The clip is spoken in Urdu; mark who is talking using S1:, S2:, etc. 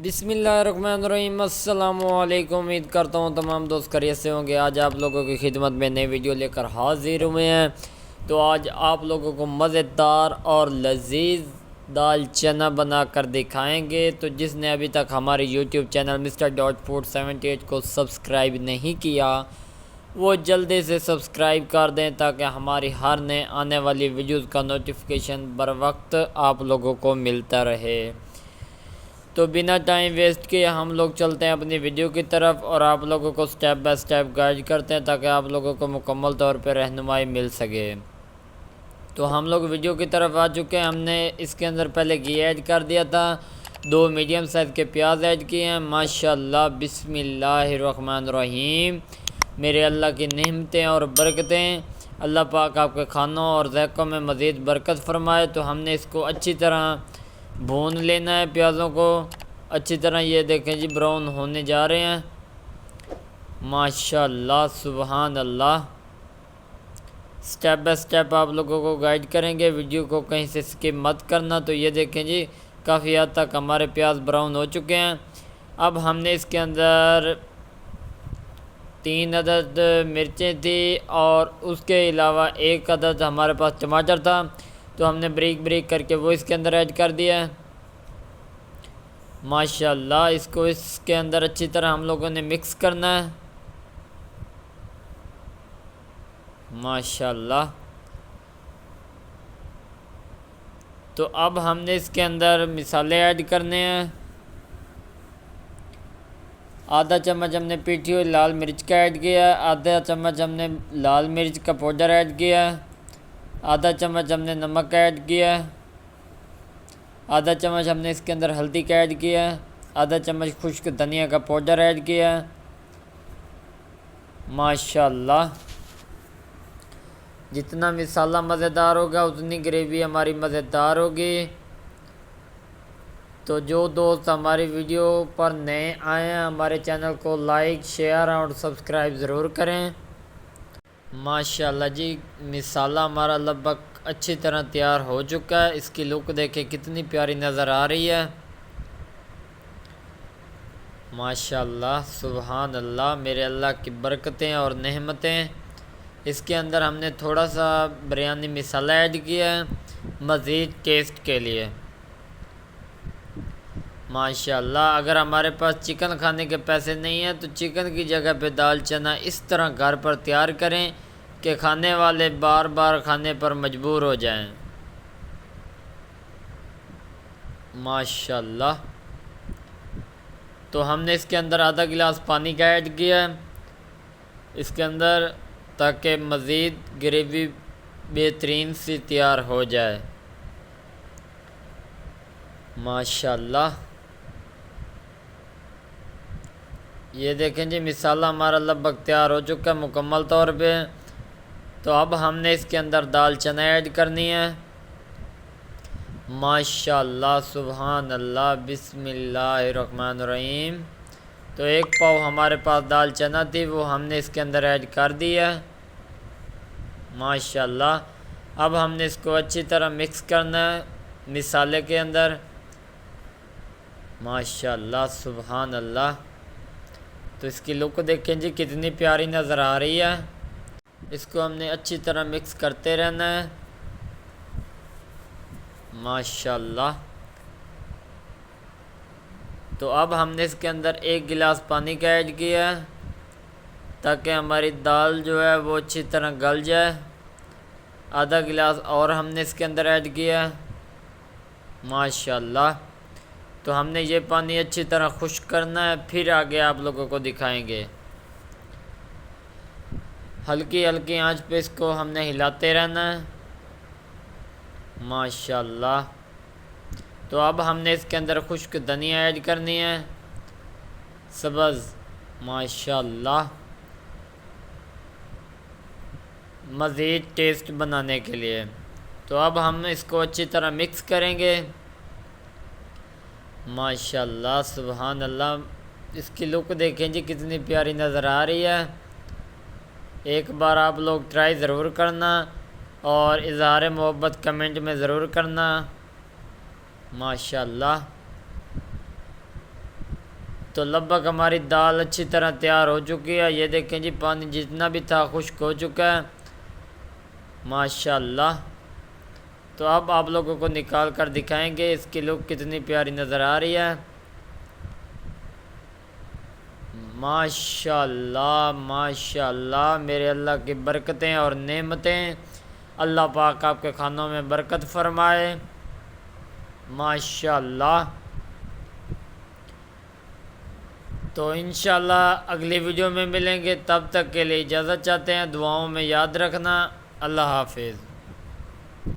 S1: بسم اللہ الرحمن الرحیم۔ السلام علیکم، امید کرتا ہوں تمام دوست خیریت سے ہوں گے۔ آج آپ لوگوں کی خدمت میں نئی ویڈیو لے کر حاضر ہوئے ہیں۔ تو آج آپ لوگوں کو مزیدار اور لذیذ دال چنا بنا کر دکھائیں گے۔ تو جس نے ابھی تک ہمارے یوٹیوب چینل Mr.Food78 کو سبسکرائب نہیں کیا وہ جلدی سے سبسکرائب کر دیں تاکہ ہماری ہر نئے آنے والی ویڈیوز کا نوٹیفیکیشن بر وقت آپ لوگوں کو ملتا رہے۔ تو بنا ٹائم ویسٹ کیے ہم لوگ چلتے ہیں اپنی ویڈیو کی طرف اور آپ لوگوں کو سٹیپ بائی سٹیپ گائیڈ کرتے ہیں تاکہ آپ لوگوں کو مکمل طور پہ رہنمائی مل سکے۔ تو ہم لوگ ویڈیو کی طرف آ چکے ہیں۔ ہم نے اس کے اندر پہلے گھی ایڈ کر دیا تھا، 2 میڈیم سائز کے پیاز ایڈ کیے ہیں۔ ماشاءاللہ، بسم اللہ الرحمن الرحیم۔ میرے اللہ کی نعمتیں اور برکتیں، اللہ پاک آپ کے کھانوں اور ذائقوں میں مزید برکت فرمائے۔ تو ہم نے اس کو اچھی طرح بھون لینا ہے، پیازوں کو اچھی طرح۔ یہ دیکھیں جی، براؤن ہونے جا رہے ہیں۔ ماشاءاللہ، سبحان اللہ۔ سٹیپ بائی سٹیپ آپ لوگوں کو گائیڈ کریں گے، ویڈیو کو کہیں سے سکپ مت کرنا۔ تو یہ دیکھیں جی، کافی حد تک ہمارے پیاز براؤن ہو چکے ہیں۔ اب ہم نے اس کے اندر 3 عدد مرچیں تھی اور اس کے علاوہ 1 عدد ہمارے پاس ٹماٹر تھا، تو ہم نے بریک بریک کر کے وہ اس کے اندر ایڈ کر دیا ہے۔ ماشاءاللہ، اس کو اس کے اندر اچھی طرح ہم لوگوں نے مکس کرنا ہے۔ ماشاءاللہ۔ تو اب ہم نے اس کے اندر مصالحے ایڈ کرنے ہیں۔ آدھا چمچ ہم نے پیٹی ہوئی لال مرچ کا ایڈ کیا ہے، آدھا چمچ ہم نے لال مرچ کا پاؤڈر ایڈ کیا ہے، آدھا چمچ ہم نے نمک ایڈ کیا ہے، آدھا چمچ ہم نے اس کے اندر ہلدی کا ایڈ کیا ہے، آدھا چمچ خشک دھنیا کا پاؤڈر ایڈ کیا ہے۔ ماشاءاللہ، جتنا مصالحہ مزیدار ہوگا اتنی گریوی ہماری مزیدار ہوگی۔ تو جو دوست ہماری ویڈیو پر نئے آئے ہیں ہمارے چینل کو لائک، شیئر اور سبسکرائب ضرور کریں۔ ماشاءاللہ جی، مصالحہ ہمارا لگ بھگ اچھی طرح تیار ہو چکا ہے۔ اس کی لک دیکھیں کتنی پیاری نظر آ رہی ہے۔ ماشاءاللہ، سبحان اللہ، میرے اللہ کی برکتیں اور نعمتیں۔ اس کے اندر ہم نے تھوڑا سا بریانی مسالہ ایڈ کیا ہے مزید ٹیسٹ کے لیے۔ ماشاءاللہ، اگر ہمارے پاس چکن کھانے کے پیسے نہیں ہیں تو چکن کی جگہ پہ دال چنا اس طرح گھر پر تیار کریں کہ کھانے والے بار بار کھانے پر مجبور ہو جائیں۔ ماشاءاللہ۔ تو ہم نے اس کے اندر آدھا گلاس پانی کا ایڈ کیا ہے اس کے اندر، تاکہ مزید گریوی بہترین سی تیار ہو جائے۔ ماشاءاللہ، یہ دیکھیں جی، مصالحہ ہمارا لگ بھگ تیار ہو چکا ہے مکمل طور پہ۔ تو اب ہم نے اس کے اندر دال چنا ایڈ کرنی ہے۔ ماشاءاللہ، سبحان اللہ، بسم اللہ الرحمن الرحیم۔ تو 1 پاؤ ہمارے پاس دال چنا تھی، وہ ہم نے اس کے اندر ایڈ کر دی ہے۔ ماشاءاللہ، اب ہم نے اس کو اچھی طرح مکس کرنا ہے مصالحے کے اندر۔ ماشاءاللہ، سبحان اللہ۔ تو اس کی لک دیکھیں جی کتنی پیاری نظر آ رہی ہے۔ اس کو ہم نے اچھی طرح مکس کرتے رہنا ہے۔ ماشاءاللہ۔ تو اب ہم نے اس کے اندر 1 گلاس پانی کا ایڈ کیا ہے تاکہ ہماری دال جو ہے وہ اچھی طرح گل جائے۔ آدھا گلاس اور ہم نے اس کے اندر ایڈ کیا ہے۔ ماشاءاللہ۔ تو ہم نے یہ پانی اچھی طرح خشک کرنا ہے، پھر آگے آپ لوگوں کو دکھائیں گے۔ ہلکی ہلکی آنچ پہ اس کو ہم نے ہلاتے رہنا ہے۔ ماشاءاللہ۔ تو اب ہم نے اس کے اندر خشک دھنیا ایڈ کرنی ہے، سبز۔ ماشاءاللہ، مزید ٹیسٹ بنانے کے لیے۔ تو اب ہم اس کو اچھی طرح مکس کریں گے۔ ماشاءاللہ، سبحان اللہ۔ اس کی لک دیکھیں جی کتنی پیاری نظر آ رہی ہے۔ ایک بار آپ لوگ ٹرائی ضرور کرنا اور اظہار محبت کمنٹ میں ضرور کرنا۔ ماشاءاللہ۔ تو لبک ہماری دال اچھی طرح تیار ہو چکی ہے، یہ دیکھیں جی پانی جتنا بھی تھا خشک ہو چکا ہے ماشاءاللہ۔ تو اب آپ لوگوں کو نکال کر دکھائیں گے اس کی لک کتنی پیاری نظر آ رہی ہے، ماشاءاللہ ماشاءاللہ۔ میرے اللہ کی برکتیں اور نعمتیں، اللہ پاک آپ کے کھانوں میں برکت فرمائے ماشاءاللہ۔ تو انشاءاللہ اگلی ویڈیو میں ملیں گے، تب تک کے لیے اجازت چاہتے ہیں، دعاؤں میں یاد رکھنا، اللہ حافظ۔